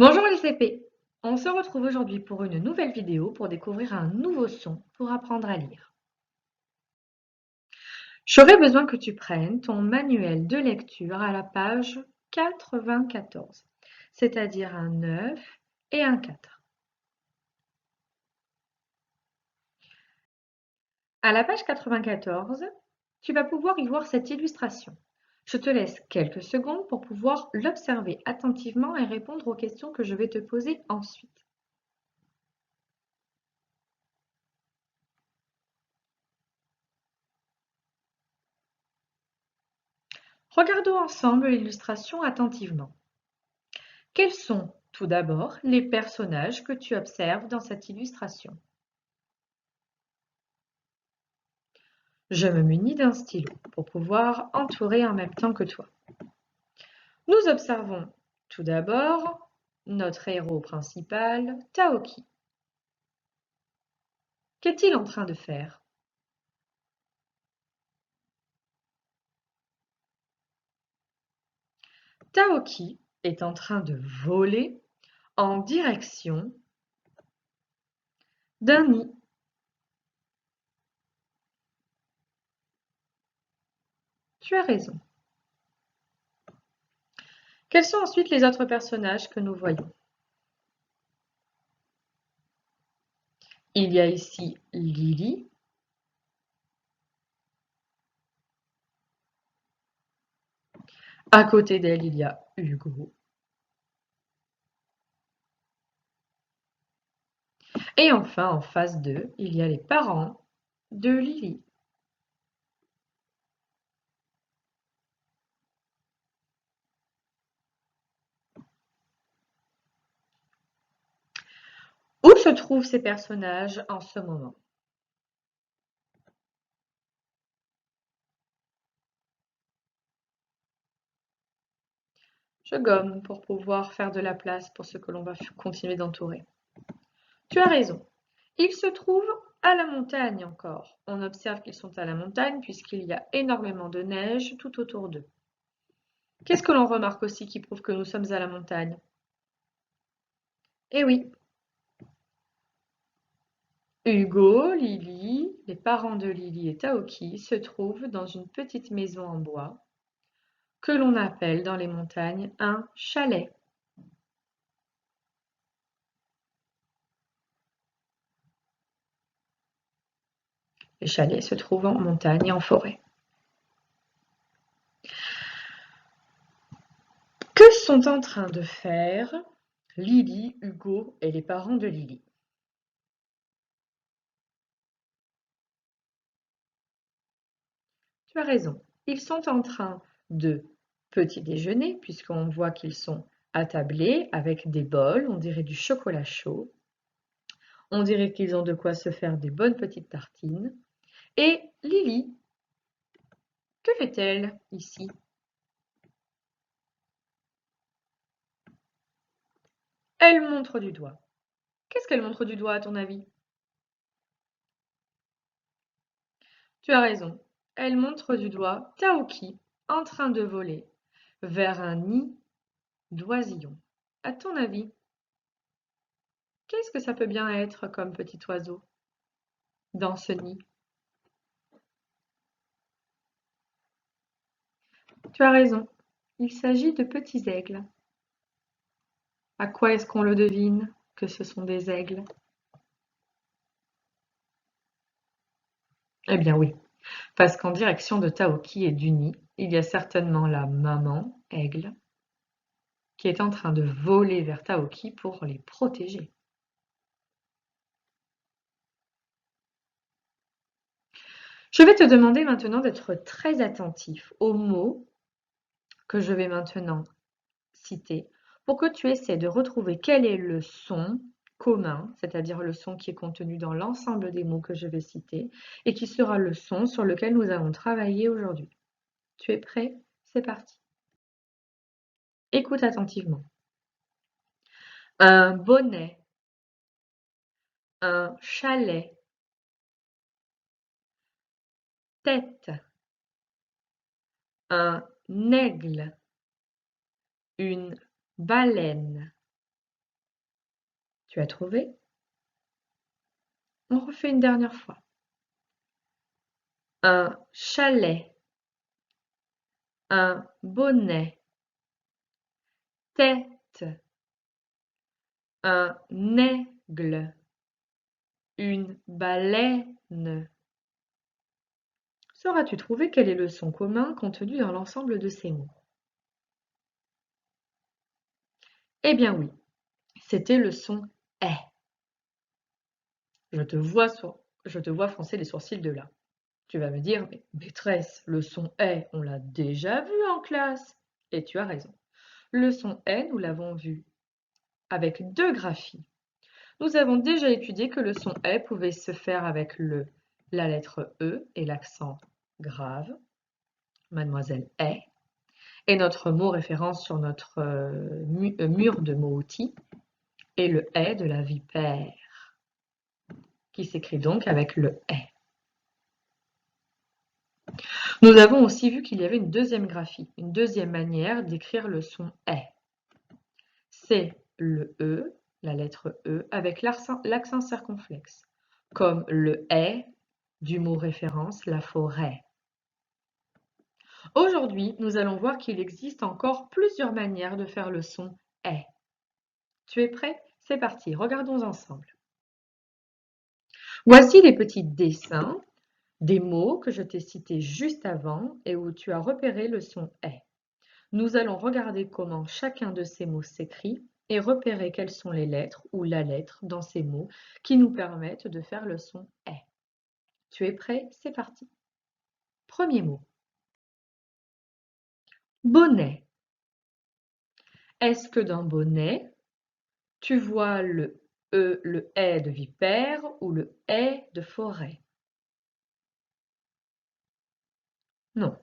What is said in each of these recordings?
Bonjour les CP, on se retrouve aujourd'hui pour une nouvelle vidéo pour découvrir un nouveau son pour apprendre à lire. J'aurais besoin que tu prennes ton manuel de lecture à la page 94, c'est-à-dire un 9 et un 4. À la page 94, tu vas pouvoir y voir cette illustration. Je te laisse quelques secondes pour pouvoir l'observer attentivement et répondre aux questions que je vais te poser ensuite. Regardons ensemble l'illustration attentivement. Quels sont, tout d'abord, les personnages que tu observes dans cette illustration? Je me munis d'un stylo pour pouvoir entourer en même temps que toi. Nous observons tout d'abord notre héros principal, Taoki. Qu'est-il en train de faire? Taoki est en train de voler en direction d'un nid. Tu as raison. Quels sont ensuite les autres personnages que nous voyons? Il y a ici Lily. À côté d'elle, il y a Hugo. Et enfin, en face d'eux, il y a les parents de Lily. Où se trouvent ces personnages en ce moment? Je gomme pour pouvoir faire de la place pour ce que l'on va continuer d'entourer. Tu as raison. Ils se trouvent à la montagne encore. On observe qu'ils sont à la montagne puisqu'il y a énormément de neige tout autour d'eux. Qu'est-ce que l'on remarque aussi qui prouve que nous sommes à la montagne? Eh oui, Hugo, Lily, les parents de Lily et Taoki se trouvent dans une petite maison en bois que l'on appelle dans les montagnes un chalet. Les chalets se trouvent en montagne et en forêt. Que sont en train de faire Lily, Hugo et les parents de Lily? Tu as raison, ils sont en train de petit déjeuner puisqu'on voit qu'ils sont attablés avec des bols, on dirait du chocolat chaud. On dirait qu'ils ont de quoi se faire des bonnes petites tartines. Et Lily, que fait-elle ici? Elle montre du doigt. Qu'est-ce qu'elle montre du doigt à ton avis? Tu as raison. Elle montre du doigt Taoki en train de voler vers un nid d'oisillons. À ton avis, qu'est-ce que ça peut bien être comme petit oiseau dans ce nid? Tu as raison. Il s'agit de petits aigles. À quoi est-ce qu'on le devine que ce sont des aigles? Eh bien oui, parce qu'en direction de Taoki et du nid, il y a certainement la maman aigle qui est en train de voler vers Taoki pour les protéger. Je vais te demander maintenant d'être très attentif aux mots que je vais maintenant citer pour que tu essaies de retrouver quel est le son commun, c'est-à-dire le son qui est contenu dans l'ensemble des mots que je vais citer et qui sera le son sur lequel nous allons travailler aujourd'hui. Tu es prêt? C'est parti. Écoute attentivement. Un bonnet, un chalet, tête, un aigle, une baleine, Tu as trouvé? On refait une dernière fois. Un chalet, un bonnet, tête, un aigle, une baleine. Sauras-tu trouver quel est le son commun contenu dans l'ensemble de ces mots? Eh bien oui, c'était le son est. Je te vois froncer les sourcils de là. Tu vas me dire, mais maîtresse, le son est, on l'a déjà vu en classe. Et tu as raison. Le son est, nous l'avons vu avec deux graphies. Nous avons déjà étudié que le son est pouvait se faire avec la lettre E et l'accent grave, mademoiselle est, et notre mot référence sur notre mur de mots-outils est le est de la vipère, qui s'écrit donc avec le est. Nous avons aussi vu qu'il y avait une deuxième graphie, une deuxième manière d'écrire le son est. C'est le E, la lettre E, avec l'accent circonflexe, comme le est du mot référence, la forêt. Aujourd'hui, nous allons voir qu'il existe encore plusieurs manières de faire le son est. Tu es prêt? C'est parti, regardons ensemble. Voici les petits dessins des mots que je t'ai cités juste avant et où tu as repéré le son est. Nous allons regarder comment chacun de ces mots s'écrit et repérer quelles sont les lettres ou la lettre dans ces mots qui nous permettent de faire le son est. Tu es prêt? C'est parti. Premier mot. Bonnet. Est-ce que dans bonnet, tu vois le E, le est de vipère ou le est de forêt? Non.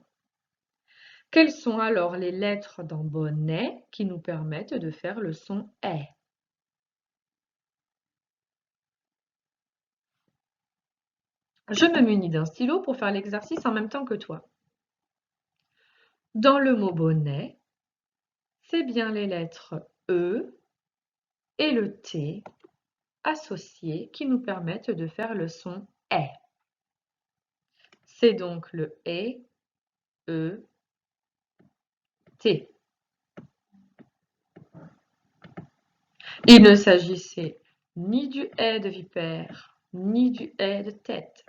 Quelles sont alors les lettres dans bonnet qui nous permettent de faire le son est? Je me munis d'un stylo pour faire l'exercice en même temps que toi. Dans le mot bonnet, c'est bien les lettres E et le T associés qui nous permettent de faire le son est. C'est donc le E, E, T. Il ne s'agissait ni du est de vipère, ni du est de tête.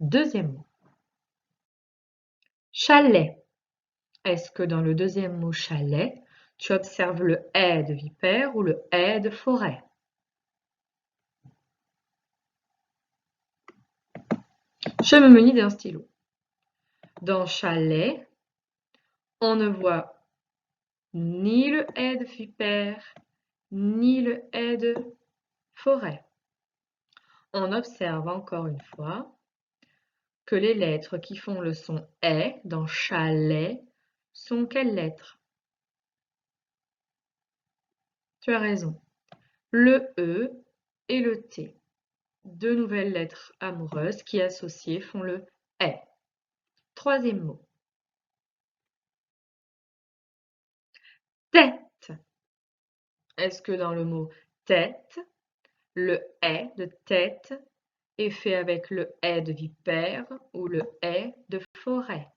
Deuxième mot. Chalet. Est-ce que dans le deuxième mot chalet, tu observes le est de vipère ou le est de forêt? Je me munis d'un stylo. Dans chalet, on ne voit ni le est de vipère, ni le est de forêt. On observe encore une fois que les lettres qui font le son est dans chalet sont quelles lettres? Tu as raison. Le E et le T. Deux nouvelles lettres amoureuses qui associées font le est. Troisième mot. Tête. Est-ce que dans le mot tête, le est de tête est fait avec le est de vipère ou le est de forêt?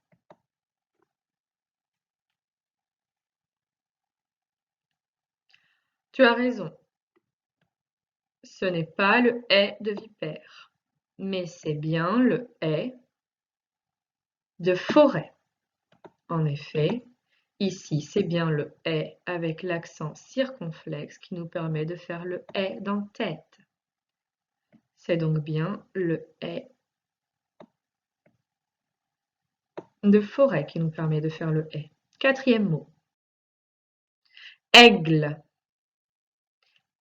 Tu as raison. Ce n'est pas le est de vipère, mais c'est bien le est de forêt. En effet, ici, c'est bien le est avec l'accent circonflexe qui nous permet de faire le est dans tête. C'est donc bien le est de forêt qui nous permet de faire le est. Quatrième mot. Aigle.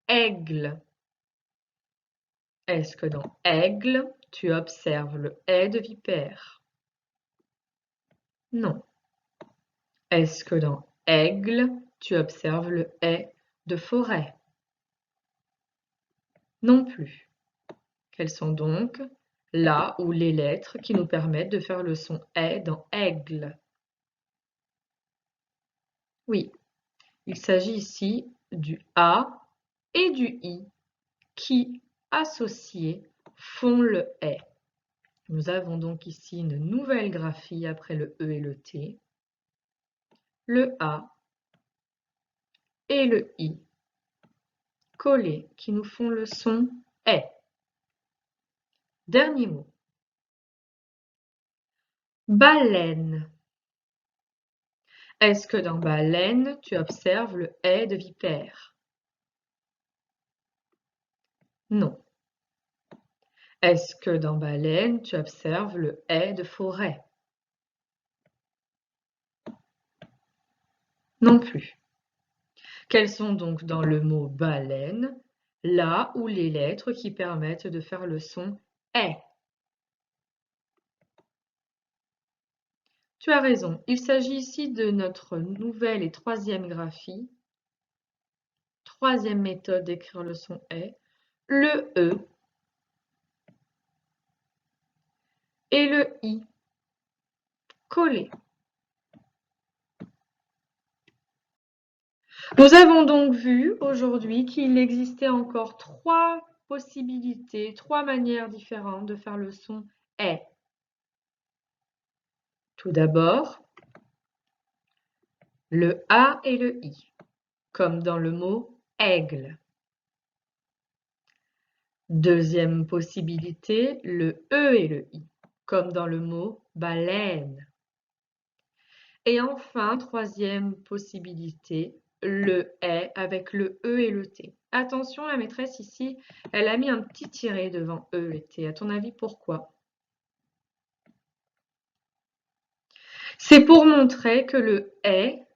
Aigle. Est-ce que dans aigle, tu observes le est de vipère? Non. Est-ce que dans aigle, tu observes le est de forêt? Non plus. Quelles sont donc là ou les lettres qui nous permettent de faire le son est dans aigle? Oui, il s'agit ici du A et du I qui, associés, font le est. Nous avons donc ici une nouvelle graphie après le E et le T, le A et le I collés qui nous font le son est. Dernier mot. Baleine. Est-ce que dans baleine, tu observes le est de vipère? Non. Est-ce que dans baleine, tu observes le est de forêt? Non plus. Quelles sont donc dans le mot baleine là où les lettres qui permettent de faire le son est? Tu as raison, il s'agit ici de notre nouvelle et troisième graphie, troisième méthode d'écrire le son est, le E et le I collés. Nous avons donc vu aujourd'hui qu'il existait encore trois possibilités, trois manières différentes de faire le son est. Tout d'abord, le A et le I, comme dans le mot aigle. Deuxième possibilité, le E et le I, comme dans le mot baleine. Et enfin, troisième possibilité, le est avec le E et le T. Attention, la maîtresse ici, elle a mis un petit tiret devant E et T. À ton avis, pourquoi? C'est pour montrer que le est,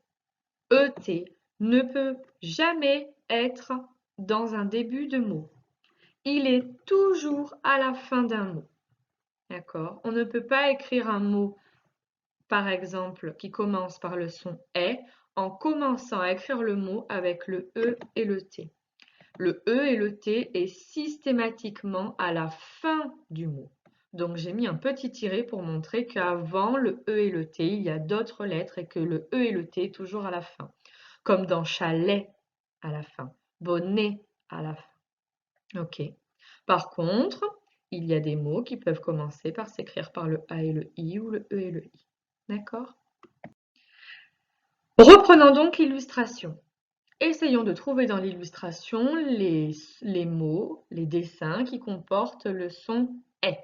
ET, ne peut jamais être dans un début de mot. Il est toujours à la fin d'un mot. D'accord? On ne peut pas écrire un mot, par exemple, qui commence par le son est, en commençant à écrire le mot avec le E et le T. Le E et le T est systématiquement à la fin du mot. Donc j'ai mis un petit tiret pour montrer qu'avant le E et le T, il y a d'autres lettres et que le E et le T est toujours à la fin. Comme dans chalet à la fin, bonnet à la fin. Ok. Par contre, il y a des mots qui peuvent commencer par s'écrire par le A et le I ou le E et le I. D'accord? Reprenons donc l'illustration. Essayons de trouver dans l'illustration les mots, les dessins qui comportent le son est.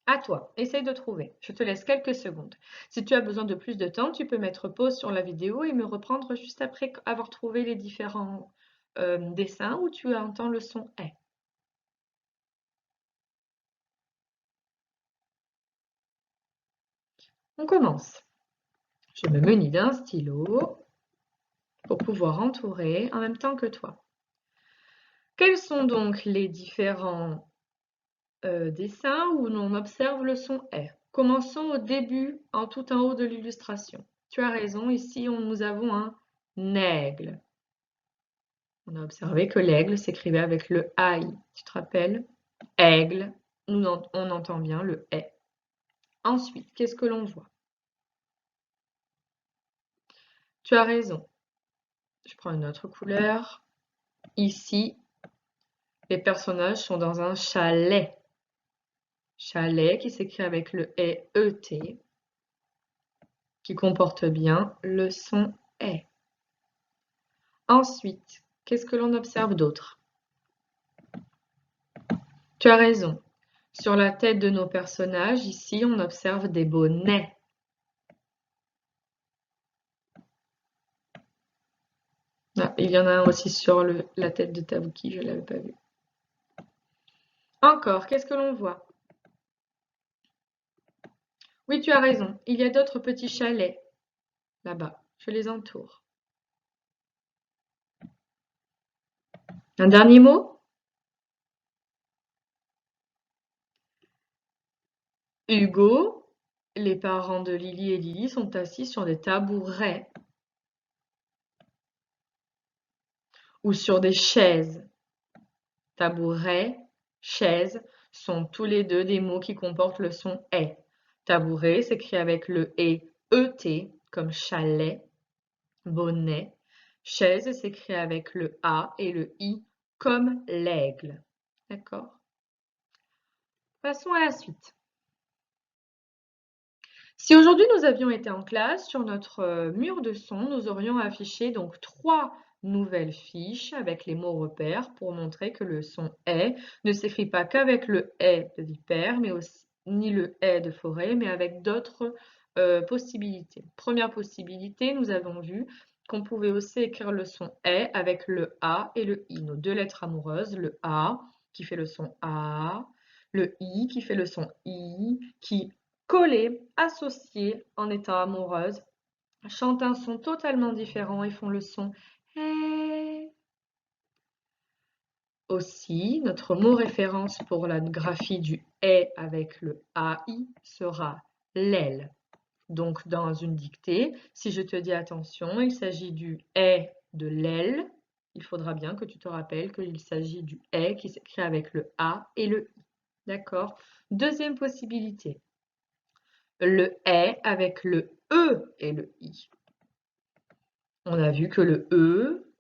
À toi, essaye de trouver. Je te laisse quelques secondes. Si tu as besoin de plus de temps, tu peux mettre pause sur la vidéo et me reprendre juste après avoir trouvé les différents dessins où tu entends le son est. On commence. Je me munis d'un stylo pour pouvoir entourer en même temps que toi. Quels sont donc les différents dessins où l'on observe le son est? Commençons au début, en tout en haut de l'illustration. Tu as raison, ici nous avons un aigle. On a observé que l'aigle s'écrivait avec le AI. Tu te rappelles? Aigle, on entend bien le est. Ensuite, qu'est-ce que l'on voit? Tu as raison. Je prends une autre couleur. Ici, les personnages sont dans un chalet. Chalet qui s'écrit avec le E-E-T, qui comporte bien le son est. Ensuite, qu'est-ce que l'on observe d'autre? Tu as raison. Sur la tête de nos personnages, ici, on observe des bonnets. Ah, il y en a un aussi sur la tête de Tabuki, je ne l'avais pas vu. Encore, qu'est-ce que l'on voit? Oui, tu as raison. Il y a d'autres petits chalets là-bas. Je les entoure. Un dernier mot? Hugo, les parents de Lily et Lily sont assis sur des tabourets ou sur des chaises. Tabouret, chaise sont tous les deux des mots qui comportent le son est. Tabouret s'écrit avec le et ET comme chalet, bonnet. Chaise s'écrit avec le A et le I comme l'aigle. D'accord? Passons à la suite. Si aujourd'hui nous avions été en classe, sur notre mur de son, nous aurions affiché donc 3 nouvelles fiches avec les mots repères pour montrer que le son est ne s'écrit pas qu'avec le est de vipère, mais aussi ni le est de forêt, mais avec d'autres possibilités. Première possibilité, nous avons vu qu'on pouvait aussi écrire le son est avec le A et le I, nos deux lettres amoureuses, le A qui fait le son A, le I qui fait le son I, qui collées, associées en étant amoureuses, chantent un son totalement différent et font le son eh. Aussi, notre mot référence pour la graphie du est avec le AI sera l'aile. Donc, dans une dictée, si je te dis attention, il s'agit du est de l'aile, il faudra bien que tu te rappelles qu'il s'agit du est qui s'écrit avec le A et le I. D'accord? Deuxième possibilité. Le est avec le E et le I. On a vu que le E,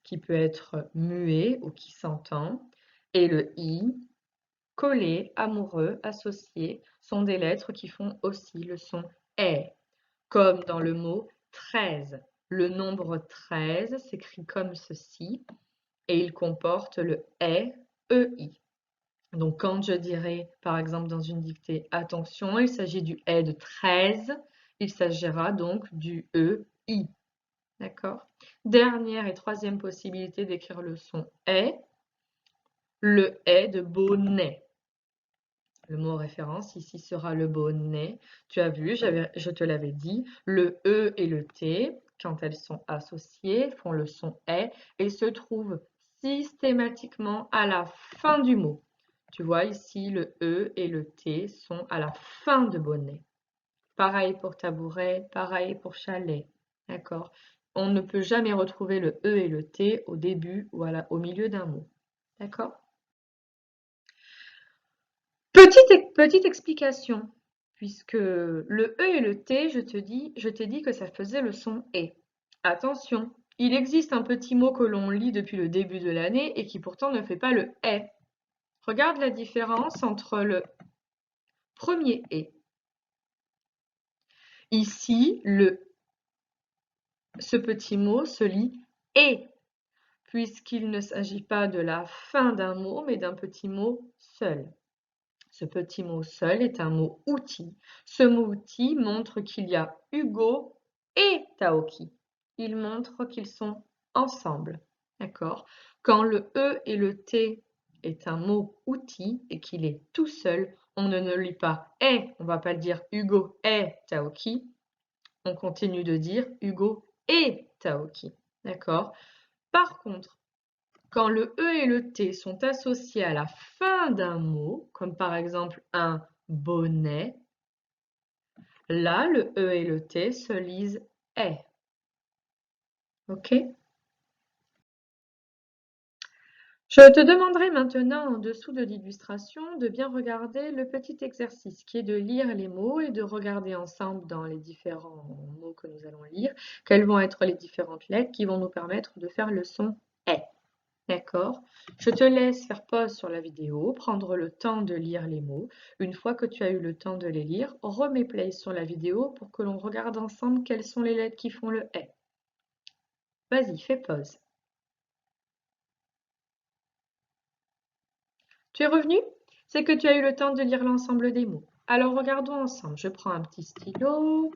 qui peut être muet ou qui s'entend, et le I, collé, amoureux, associé, sont des lettres qui font aussi le son est, comme dans le mot 13. Le nombre 13 s'écrit comme ceci et il comporte le est, EI. Donc, quand je dirai, par exemple, dans une dictée, attention, il s'agit du est de 13, il s'agira donc du EI. D'accord? Dernière et troisième possibilité d'écrire le son est, le est de bonnet. Le mot référence ici sera le bonnet. Tu as vu, je te l'avais dit, le E et le T, quand elles sont associées, font le son est et se trouvent systématiquement à la fin du mot. Tu vois ici, le E et le T sont à la fin de bonnet. Pareil pour tabouret, pareil pour chalet. D'accord? On ne peut jamais retrouver le E et le T au début ou au milieu d'un mot. D'accord? Petite explication, puisque le E et le T, je t'ai dit que ça faisait le son E. Attention, il existe un petit mot que l'on lit depuis le début de l'année et qui pourtant ne fait pas le E. Regarde la différence entre le premier E. Ici, ce petit mot se lit et, puisqu'il ne s'agit pas de la fin d'un mot, mais d'un petit mot seul. Ce petit mot seul est un mot outil. Ce mot outil montre qu'il y a Hugo et Taoki. Il montre qu'ils sont ensemble. D'accord? Quand le E et le T est un mot outil et qu'il est tout seul, on ne le lit pas et, on ne va pas le dire Hugo et Taoki. On continue de dire Hugo et Taoki. D'accord? Par contre, quand le E et le T sont associés à la fin d'un mot, comme par exemple un bonnet, là, le E et le T se lisent est. OK? Je te demanderai maintenant en dessous de l'illustration de bien regarder le petit exercice qui est de lire les mots et de regarder ensemble dans les différents mots que nous allons lire, quelles vont être les différentes lettres qui vont nous permettre de faire le son est. D'accord? Je te laisse faire pause sur la vidéo, prendre le temps de lire les mots. Une fois que tu as eu le temps de les lire, remets play sur la vidéo pour que l'on regarde ensemble quelles sont les lettres qui font le « est ». Vas-y, fais pause. Tu es revenu? C'est que tu as eu le temps de lire l'ensemble des mots. Alors regardons ensemble. Je prends un petit stylo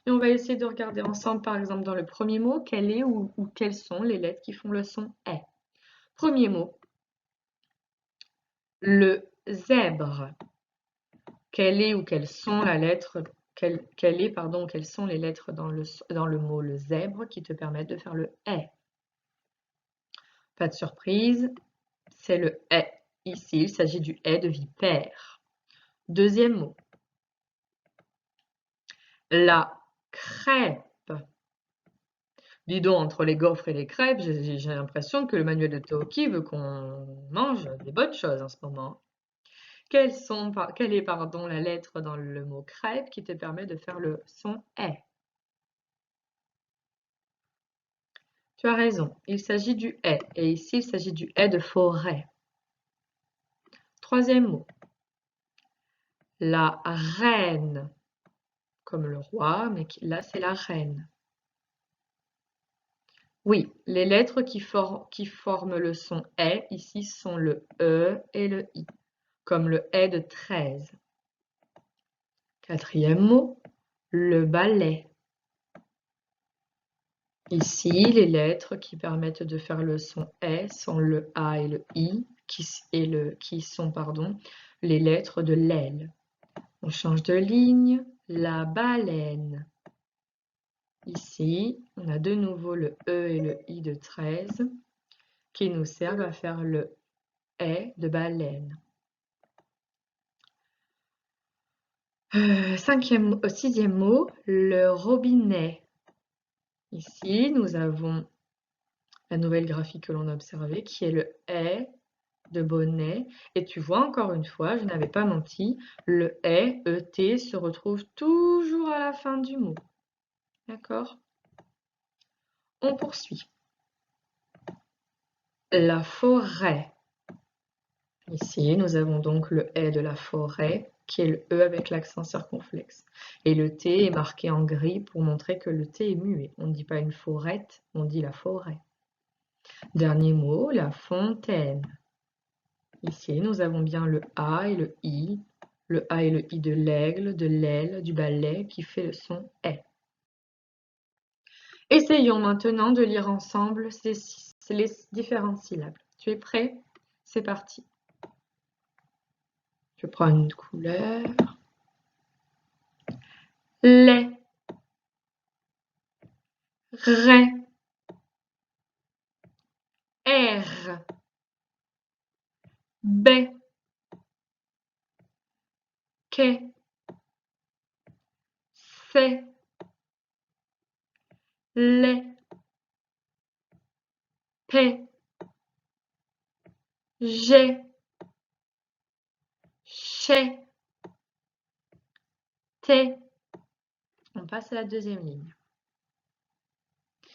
et on va essayer de regarder ensemble, par exemple, dans le premier mot, quelle est ou quelles sont les lettres qui font le son « est ». Premier mot, le zèbre. Quelle est ou quelles sont la lettre, quelles sont les lettres dans le mot le zèbre qui te permettent de faire le est. Pas de surprise, c'est le est. Ici, il s'agit du est de vipère. Deuxième mot, la crêpe. Dis donc, entre les gaufres et les crêpes, j'ai l'impression que le manuel de Toki veut qu'on mange des bonnes choses en ce moment. Quelle est, pardon, la lettre dans le mot crêpe qui te permet de faire le son est? Tu as raison, il s'agit du est. Et ici, il s'agit du est de forêt. Troisième mot. La reine. Comme le roi, mais là, c'est la reine. Oui, les lettres qui forment le son est, ici, sont le E et le I, comme le est de 13. Quatrième mot, le ballet. Ici, les lettres qui permettent de faire le son est sont le A et le I, qui sont les lettres de l'aile. On change de ligne, la baleine. Ici, on a de nouveau le E et le I de 13 qui nous servent à faire le est de baleine. Sixième mot, le robinet. Ici, nous avons la nouvelle graphie que l'on a observée qui est le est de bonnet. Et tu vois, encore une fois, je n'avais pas menti, le est, ET, se retrouve toujours à la fin du mot. D'accord? On poursuit. La forêt. Ici, nous avons donc le est de la forêt, qui est le E avec l'accent circonflexe. Et le T est marqué en gris pour montrer que le T est muet. On ne dit pas une forêt, on dit la forêt. Dernier mot, la fontaine. Ici, nous avons bien le A et le I de l'aigle, de l'aile, du ballet qui fait le son est. Essayons maintenant de lire ensemble les différentes syllabes. Tu es prêt? C'est parti. Je prends une couleur. Les, ré, r, b, que, c, les, p, g, ch, t. On passe à la deuxième ligne.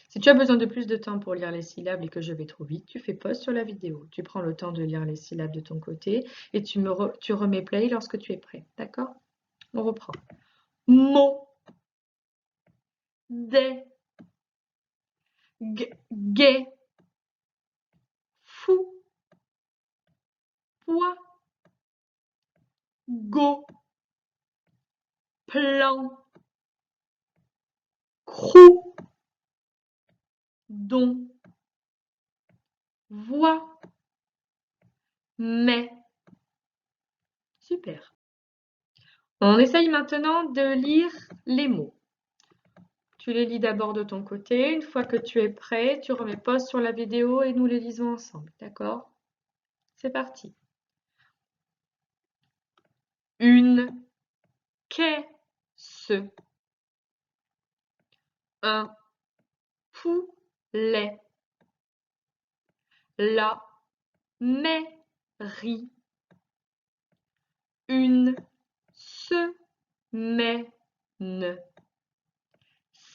Si tu as besoin de plus de temps pour lire les syllabes et que je vais trop vite, tu fais pause sur la vidéo. Tu prends le temps de lire les syllabes de ton côté et tu remets play lorsque tu es prêt. D'accord? On reprend. Mot, des, gai, fou, poids, go, plan, crou, don, voix, mais. Super. On essaye maintenant de lire les mots. Tu les lis d'abord de ton côté. Une fois que tu es prêt, tu remets pause sur la vidéo et nous les lisons ensemble. D'accord? C'est parti. Une caisse. Un poulet. La mairie. Une semaine.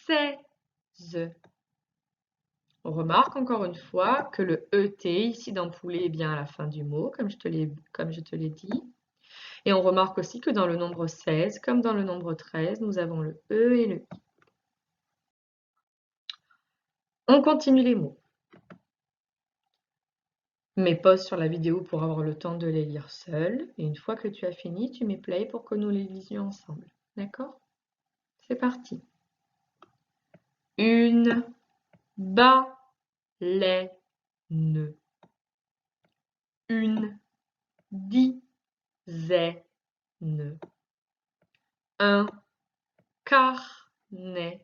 16. On remarque encore une fois que le ET ici dans poulet est bien à la fin du mot, comme je te l'ai dit. Et on remarque aussi que dans le nombre 16, comme dans le nombre 13, nous avons le E et le I. On continue les mots. Mets pause sur la vidéo pour avoir le temps de les lire seul. Et une fois que tu as fini, tu mets play pour que nous les lisions ensemble. D'accord? C'est parti. Une baleine. Une dizaine. Un carnet.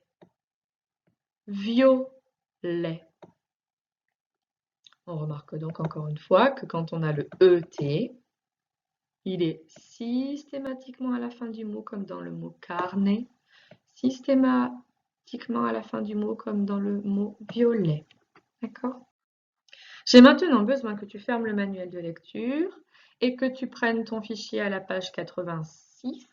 Violet. On remarque donc encore une fois que quand on a le ET, il est systématiquement à la fin du mot comme dans le mot carnet, systématiquement à la fin du mot comme dans le mot violet. D'accord? J'ai maintenant besoin que tu fermes le manuel de lecture et que tu prennes ton fichier à la page 86,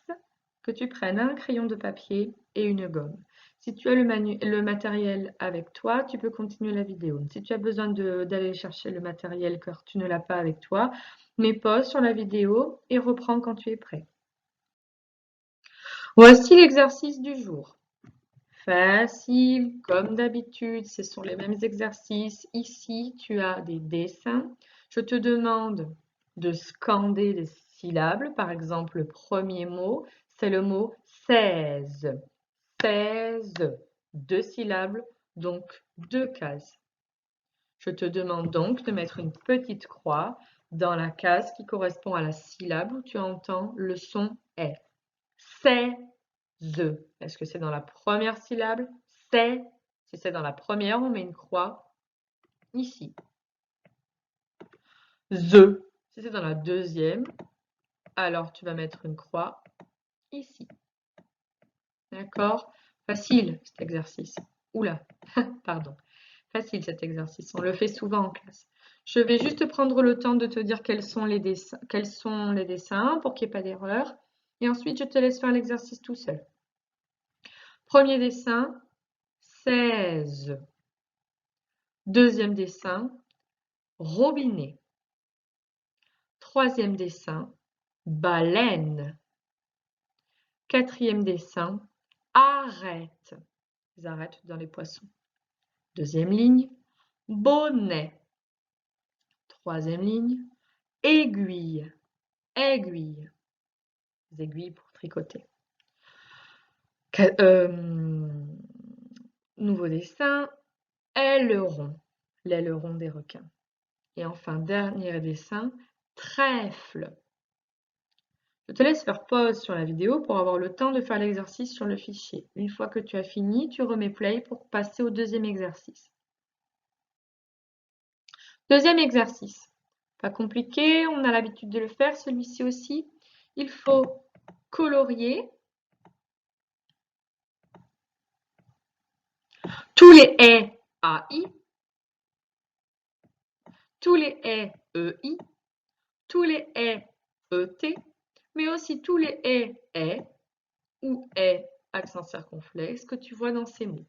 que tu prennes un crayon de papier et une gomme. Si tu as le matériel avec toi, tu peux continuer la vidéo. Si tu as besoin d'aller chercher le matériel car tu ne l'as pas avec toi, mets pause sur la vidéo et reprends quand tu es prêt. Voici l'exercice du jour. Facile, comme d'habitude, ce sont les mêmes exercices. Ici, tu as des dessins. Je te demande de scander les syllabes. Par exemple, le premier mot, c'est le mot 16. 16, 2 syllabes, donc 2 cases. Je te demande donc de mettre une petite croix dans la case qui correspond à la syllabe où tu entends le son est. C'est. Est-ce que c'est dans la première syllabe? C'est. Si c'est dans la première, on met une croix ici. The. Si c'est dans la deuxième, alors tu vas mettre une croix ici. D'accord? Facile cet exercice. Oula, pardon. Facile cet exercice. On le fait souvent en classe. Je vais juste prendre le temps de te dire quels sont les dessins pour qu'il n'y ait pas d'erreur. Et ensuite, je te laisse faire l'exercice tout seul. Premier dessin, 16. Deuxième dessin, robinet. Troisième dessin, baleine. Quatrième dessin, arête. Ils arrêtent dans les poissons. Deuxième ligne, bonnet. Troisième ligne, aiguille. Aiguille. Les aiguilles pour tricoter. Nouveau dessin, aileron. L'aileron des requins. Et enfin, dernier dessin, trèfle. Je te laisse faire pause sur la vidéo pour avoir le temps de faire l'exercice sur le fichier. Une fois que tu as fini, tu remets play pour passer au deuxième exercice. Deuxième exercice. Pas compliqué, on a l'habitude de le faire, celui-ci aussi. Il faut colorier tous les haies AI, tous les haies EI, tous les haies ET, mais aussi tous les haies ou haies accent circonflexe que tu vois dans ces mots.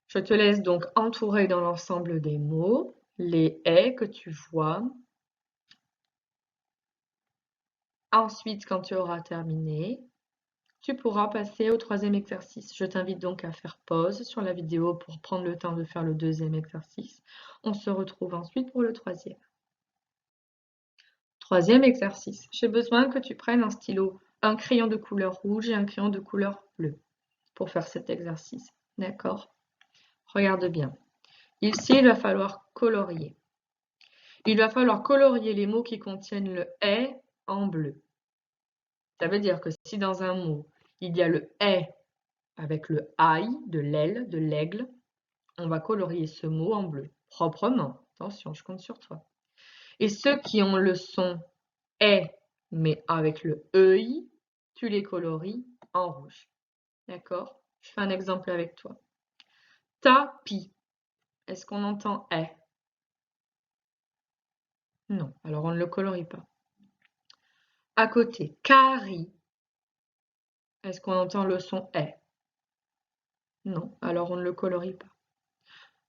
Je te laisse donc entourer dans l'ensemble des mots les haies que tu vois. Ensuite, quand tu auras terminé, tu pourras passer au troisième exercice. Je t'invite donc à faire pause sur la vidéo pour prendre le temps de faire le deuxième exercice. On se retrouve ensuite pour le troisième. Troisième exercice. J'ai besoin que tu prennes un stylo, un crayon de couleur rouge et un crayon de couleur bleue pour faire cet exercice. D'accord? Regarde bien. Ici, il va falloir colorier. Il va falloir colorier les mots qui contiennent le « est » en bleu. Ça veut dire que si dans un mot, il y a le « est » avec le « aïe » de l'aile, de l'aigle, on va colorier ce mot en bleu, proprement. Attention, je compte sur toi. Et ceux qui ont le son « est » mais avec le « EI », tu les colories en rouge. D'accord? Je fais un exemple avec toi. Tapis. Est-ce qu'on entend « est » ? Non, alors on ne le colorie pas. À côté, carie. Est-ce qu'on entend le son « est » ? Non, alors on ne le colorie pas.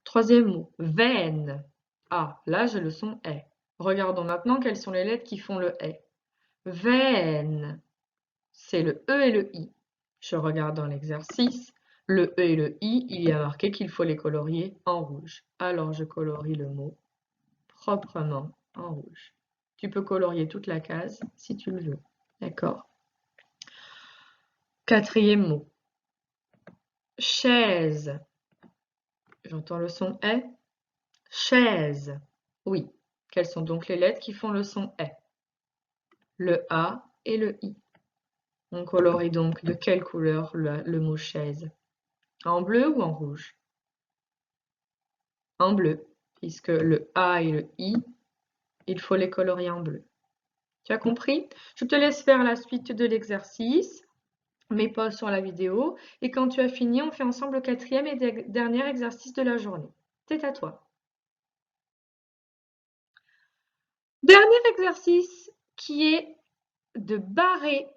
Troisième mot, veine. Ah, là j'ai le son « est ». Regardons maintenant quelles sont les lettres qui font le « est ». Veine, c'est le E et le I. Je regarde dans l'exercice, le E et le I, il y a marqué qu'il faut les colorier en rouge. Alors je colorie le mot proprement en rouge. Tu peux colorier toute la case si tu le veux. D'accord? Quatrième mot. Chaise. J'entends le son « est ». Chaise. Oui. Quelles sont donc les lettres qui font le son « est » ? Le A et le I. On colorie donc de quelle couleur le mot chaise? En bleu ou en rouge? En bleu, puisque le A et le I, il faut les colorier en bleu. Tu as compris? Je te laisse faire la suite de l'exercice. Mets pause sur la vidéo. Et quand tu as fini, on fait ensemble le quatrième et dernier exercice de la journée. C'est à toi. Dernier exercice qui est de barrer.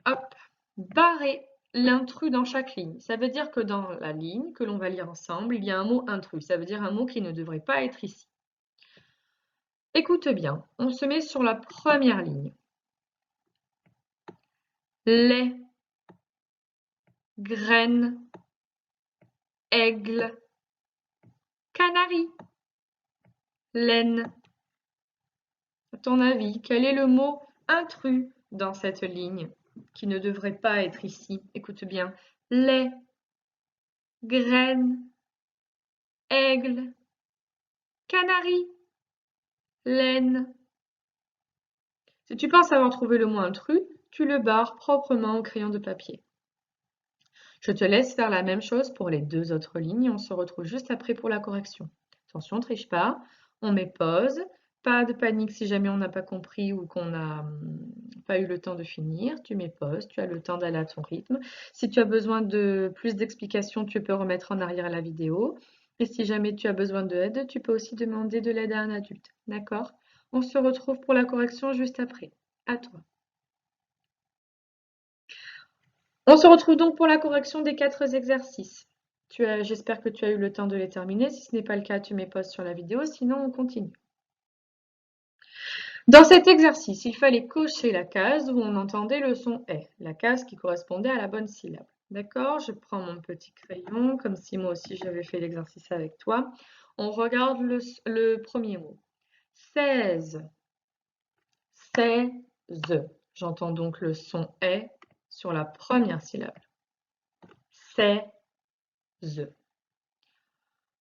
Hop, barrer l'intrus dans chaque ligne. Ça veut dire que dans la ligne que l'on va lire ensemble, il y a un mot intrus. Ça veut dire un mot qui ne devrait pas être ici. Écoute bien, on se met sur la première ligne. Lait, graine, aigle, canari, laine. À ton avis, quel est le mot intrus dans cette ligne qui ne devrait pas être ici? Écoute bien. Lait, graine, aigle, canari, laine. Si tu penses avoir trouvé le mot intrus, tu le barres proprement au crayon de papier. Je te laisse faire la même chose pour les deux autres lignes et on se retrouve juste après pour la correction. Attention, triche pas, on met pause, pas de panique si jamais on n'a pas compris ou qu'on n'a pas eu le temps de finir. Tu mets pause, tu as le temps d'aller à ton rythme. Si tu as besoin de plus d'explications, tu peux remettre en arrière la vidéo. Et si jamais tu as besoin d'aide, tu peux aussi demander de l'aide à un adulte. D'accord? On se retrouve pour la correction juste après. À toi. On se retrouve donc pour la correction des 4 exercices. J'espère que tu as eu le temps de les terminer. Si ce n'est pas le cas, tu mets pause sur la vidéo, sinon on continue. Dans cet exercice, il fallait cocher la case où on entendait le son « est », la case qui correspondait à la bonne syllabe. D'accord? Je prends mon petit crayon, comme si moi aussi j'avais fait l'exercice avec toi. On regarde le premier mot. 16. 16. J'entends donc le son « est » sur la première syllabe. 16.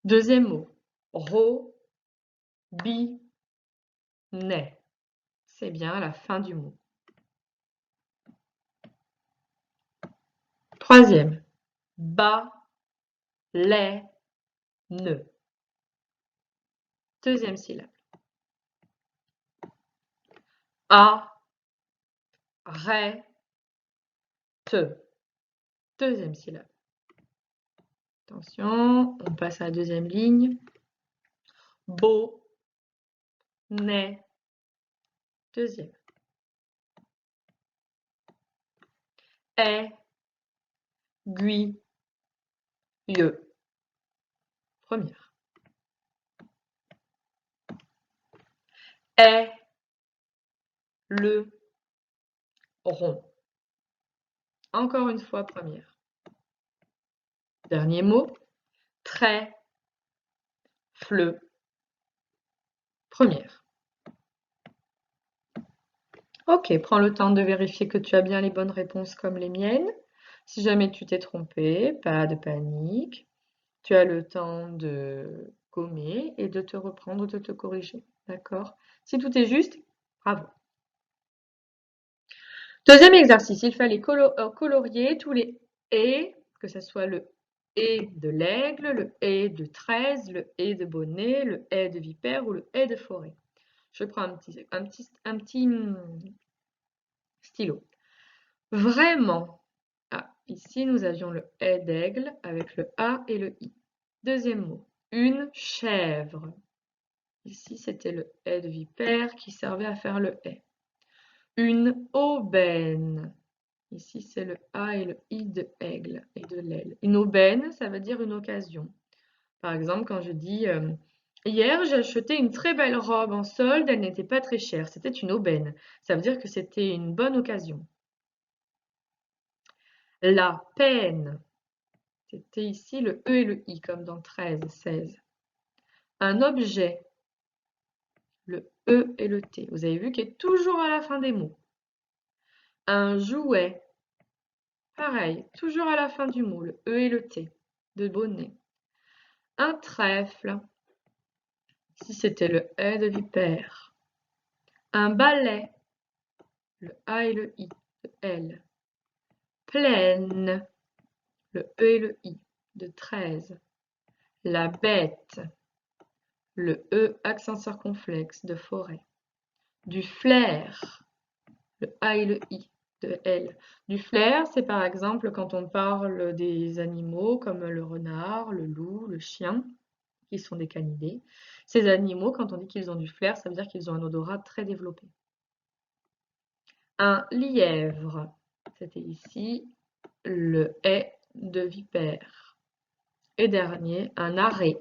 Deuxième mot. Robinet. C'est bien à la fin du mot. Troisième. Baleine. Deuxième syllabe. Arrête. Deuxième syllabe. Attention, on passe à la deuxième ligne. Bonnet. Deuxième. Aiguille. Première. Est le rond. Encore une fois, première. Dernier mot. Très. Fleu. Première. Ok, prends le temps de vérifier que tu as bien les bonnes réponses comme les miennes. Si jamais tu t'es trompé, pas de panique. Tu as le temps de gommer et de te reprendre, de te corriger. D'accord? Si tout est juste, bravo. Deuxième exercice, il fallait colorier tous les « et », que ce soit le « et » de l'aigle, le « et » de 13, le « et » de bonnet, le « et » de vipère ou le « et » de forêt. Je prends un petit stylo. Vraiment. Ah, ici, nous avions le « et » d'aigle avec le « a » et le « i ». Deuxième mot. Une chèvre. Ici, c'était le « et » de vipère qui servait à faire le « et ». Une aubaine. Ici, c'est le A et le I de aigle et de l'aile. Une aubaine, ça veut dire une occasion. Par exemple, quand je dis hier, j'ai acheté une très belle robe en solde, elle n'était pas très chère. C'était une aubaine. Ça veut dire que c'était une bonne occasion. La peine. C'était ici le E et le I, comme dans 13, 16. Un objet. Le E et le T. Vous avez vu qu'il est toujours à la fin des mots. Un jouet. Pareil, toujours à la fin du mot, le E et le T, de bonnet. Un trèfle. Ici, c'était le E de vipère. Un balai. Le A et le I, de L. Plaine. Le E et le I, de 13. La bête. Le E accent circonflexe, de forêt. Du flair. Le A et le I, de L. Du flair, c'est par exemple quand on parle des animaux comme le renard, le loup, le chien, qui sont des canidés. Ces animaux, quand on dit qu'ils ont du flair, ça veut dire qu'ils ont un odorat très développé. Un lièvre, c'était ici le est de vipère. Et dernier, un arrêt,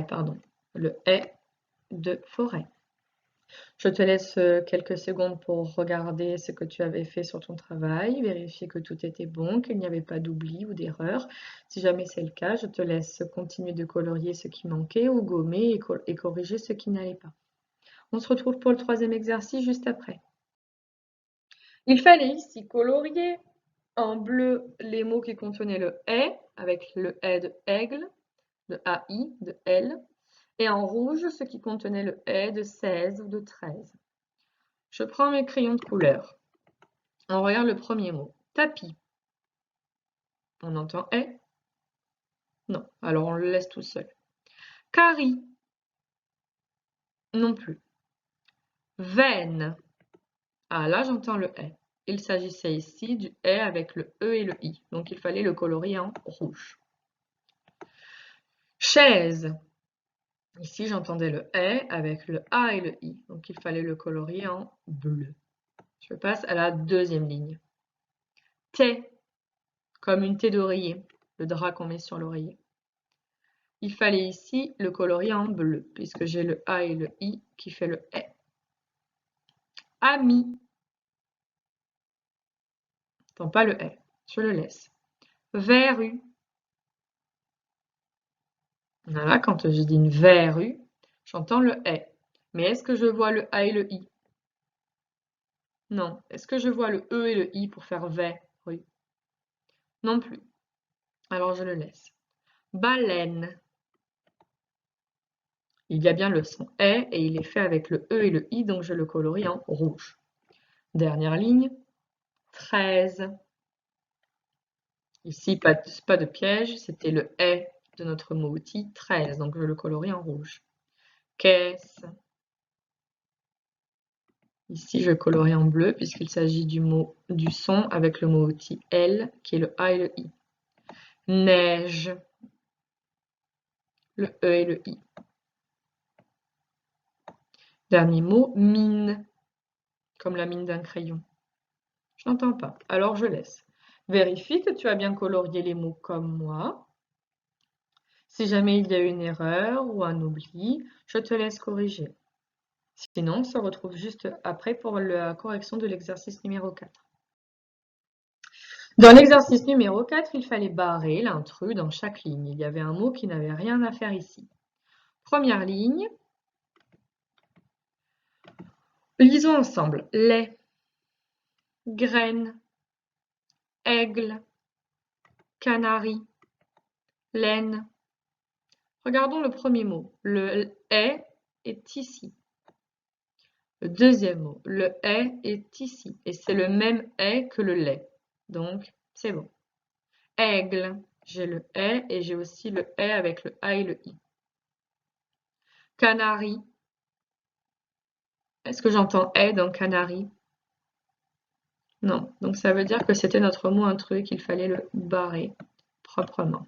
pardon, le est de forêt. Je te laisse quelques secondes pour regarder ce que tu avais fait sur ton travail, vérifier que tout était bon, qu'il n'y avait pas d'oubli ou d'erreur. Si jamais c'est le cas, je te laisse continuer de colorier ce qui manquait ou gommer et corriger ce qui n'allait pas. On se retrouve pour le troisième exercice juste après. Il fallait ici colorier en bleu les mots qui contenaient le est, avec le est de aigle, de AI, de L, et en rouge ce qui contenait le est de 16 ou de 13. Je prends mes crayons de couleur. On regarde le premier mot. Tapis. On entend est? Non. Alors on le laisse tout seul. Carie. Non plus. Veine. Ah là j'entends le est. Il s'agissait ici du est avec le e et le i. Donc il fallait le colorier en rouge. Chaise. Ici j'entendais le est avec le a et le i. Donc il fallait le colorier en bleu. Je passe à la deuxième ligne. Thé. Comme une thé d'oreiller. Le drap qu'on met sur l'oreiller. Il fallait ici le colorier en bleu, puisque j'ai le A et le I qui fait le E. Ami. J'entends pas le E, je le laisse. Verrue. Voilà, quand je dis une verrue, j'entends le E. Mais est-ce que je vois le A et le I? Non. Est-ce que je vois le E et le I pour faire verrue? Non plus. Alors je le laisse. Baleine. Il y a bien le son E et il est fait avec le E et le I, donc je le colorie en rouge. Dernière ligne. 13. Ici, pas de piège, c'était le est de notre mot outil 13, donc je le colorie en rouge. Caisse. Ici, je colorie en bleu puisqu'il s'agit du son avec le mot outil L qui est le A et le I. Neige. Le E et le I. Dernier mot, mine. Comme la mine d'un crayon. Je n'entends pas, alors je laisse. Vérifie que tu as bien colorié les mots comme moi. Si jamais il y a une erreur ou un oubli, je te laisse corriger. Sinon, on se retrouve juste après pour la correction de l'exercice numéro 4. Dans l'exercice numéro 4, il fallait barrer l'intrus dans chaque ligne. Il y avait un mot qui n'avait rien à faire ici. Première ligne. Lisons ensemble. Lait, graine, aigle, canari, laine. Regardons le premier mot. Le est ici. Le deuxième mot. Le est ici. Et c'est le même est que le lait. Donc, c'est bon. Aigle, j'ai le est et j'ai aussi le est avec le a et le i. Canari. Est-ce que j'entends est dans canari? Non. Donc ça veut dire que c'était notre mot intrus qu'il fallait le barrer proprement.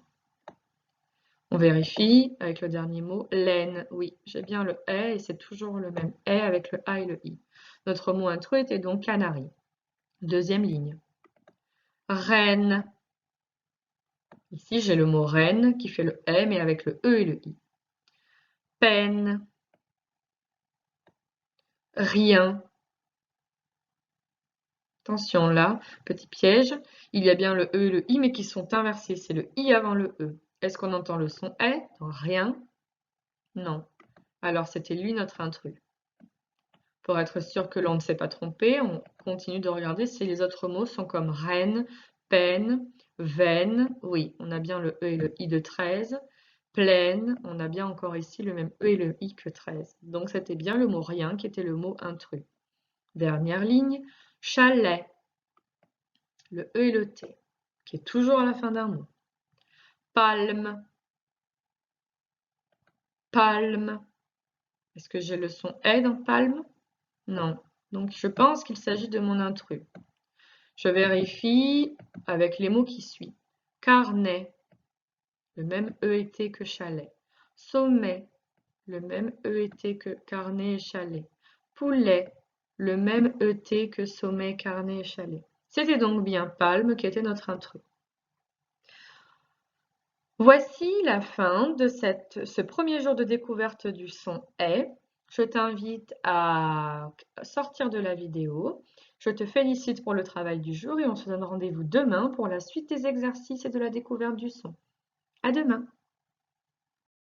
On vérifie avec le dernier mot. Laine. Oui, j'ai bien le est et c'est toujours le même est avec le a et le i. Notre mot intrus était donc canari. Deuxième ligne. Reine. Ici, j'ai le mot reine qui fait le est mais avec le e et le i. Peine. Rien. Attention là, petit piège, il y a bien le E et le I, mais qui sont inversés. C'est le I avant le E. Est-ce qu'on entend le son est dans rien? Non. Alors c'était lui notre intrus. Pour être sûr que l'on ne s'est pas trompé, on continue de regarder si les autres mots sont comme reine, peine, veine. Oui, on a bien le E et le I de 13. Pleine, on a bien encore ici le même E et le I que 13. Donc c'était bien le mot rien qui était le mot intrus. Dernière ligne, chalet. Le E et le T, qui est toujours à la fin d'un mot. Palme, palme. Est-ce que j'ai le son est dans palme? Non. Donc je pense qu'il s'agit de mon intrus. Je vérifie avec les mots qui suivent. Carnet, le même E et T que chalet. Sommet, le même E et T que carnet et chalet. Poulet, le même ET que sommet, carnet et chalet. C'était donc bien Palme qui était notre intrus. Voici la fin de ce premier jour de découverte du son est. Je t'invite à sortir de la vidéo. Je te félicite pour le travail du jour et on se donne rendez-vous demain pour la suite des exercices et de la découverte du son. À demain!